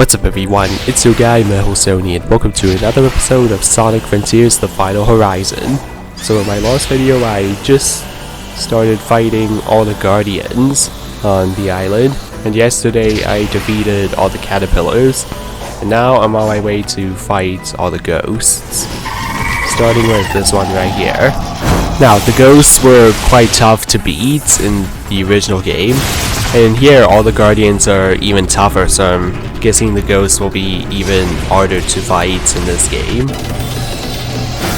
What's up everyone, it's your guy Sony, and welcome to another episode of Sonic Frontiers The Final Horizon. So in my last video I just started fighting all the Guardians on the island, and yesterday I defeated all the Caterpillars, and now I'm on my way to fight all the Ghosts. Starting with this one right here. Now the Ghosts were quite tough to beat in the original game, and here all the Guardians are even tougher, so I'm guessing the Ghosts will be even harder to fight in this game.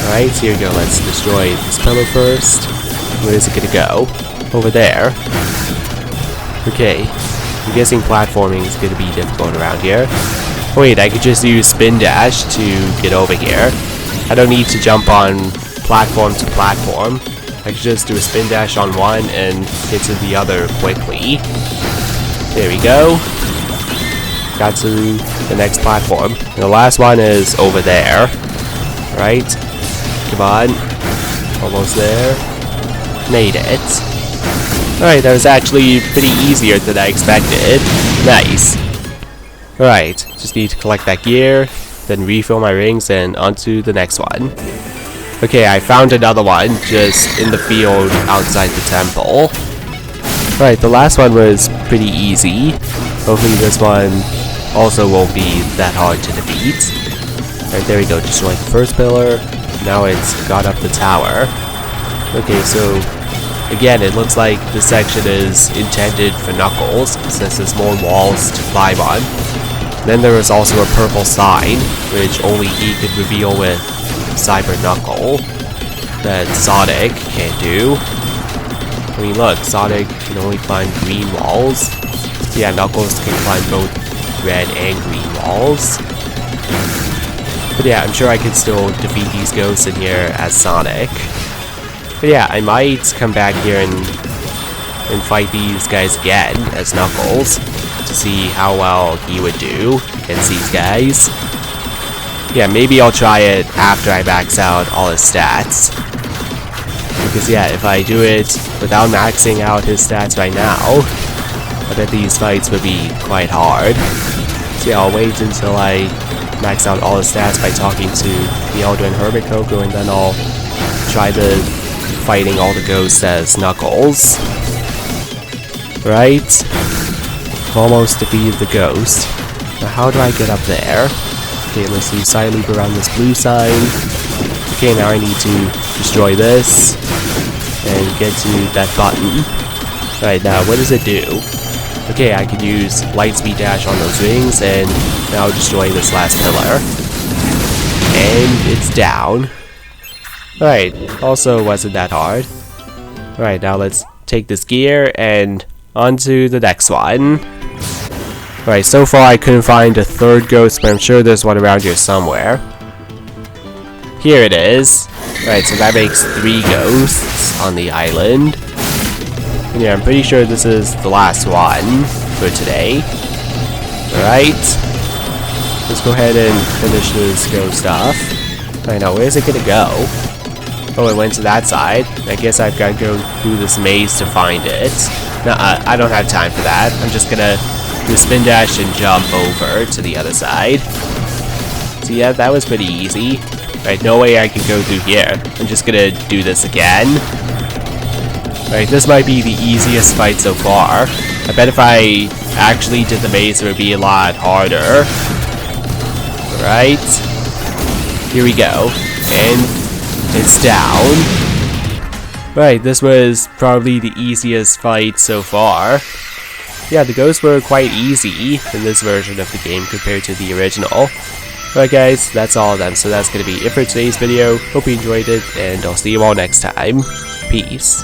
Alright, here we go, let's destroy this pillar first. Where is it gonna go? Over there. Okay, I'm guessing platforming is gonna be difficult around here. Oh wait, I could just use spin dash to get over here. I don't need to jump on platform to platform. I could just do a spin dash on one and get to the other quickly. There we go. Got to the next platform. And the last one is over there. Right? Come on. Almost there. Made it. Alright, that was actually pretty easier than I expected. Nice. Alright, just need to collect that gear, then refill my rings, and onto the next one. Okay, I found another one just in the field outside the temple. Alright, the last one was pretty easy. Hopefully this one also won't be that hard to defeat. Alright, there we go, destroy the first pillar. Now it's got up the tower. Okay, so again, it looks like this section is intended for Knuckles, since there's more walls to climb on. Then there is also a purple sign, which only he could reveal with Cyber Knuckle, that Sonic can't do. I mean look, Sonic can only climb green walls. Yeah, Knuckles can climb both red and green walls. But yeah, I'm sure I can still defeat these ghosts in here as Sonic. But yeah, I might come back here and fight these guys again as Knuckles to see how well he would do against these guys. Yeah, maybe I'll try it after I max out all his stats. Because yeah, if I do it without maxing out his stats right now, I bet these fights would be quite hard. So yeah, I'll wait until I max out all his stats by talking to the Elder and Hermit Coco, and then I'll try the fighting all the ghosts as Knuckles. Right? Almost defeated the ghost. Now how do I get up there? Okay, let's do side loop around this blue sign. Okay, now I need to destroy this and get to that button. Alright, now what does it do? Okay, I can use Lightspeed Dash on those rings and now destroy this last pillar. And it's down. Alright, also wasn't that hard. Alright, now let's take this gear and onto the next one. Alright, so far I couldn't find a third ghost, but I'm sure there's one around here somewhere. Here it is. Alright, so that makes 3 ghosts on the island. And yeah, I'm pretty sure this is the last one for today. Alright. Let's go ahead and finish this ghost off. Alright, now where's it gonna go? Oh, it went to that side. I guess I've got to go through this maze to find it. No, I don't have time for that. I'm just gonna do a spin dash and jump over to the other side. So yeah, that was pretty easy. Right, no way I can go through here. I'm just gonna do this again. Right, this might be the easiest fight so far. I bet if I actually did the maze it would be a lot harder. Right. Here we go. And it's down. Right, this was probably the easiest fight so far. Yeah, the ghosts were quite easy in this version of the game compared to the original. Alright guys, that's all then, so that's going to be it for today's video. Hope you enjoyed it, and I'll see you all next time. Peace.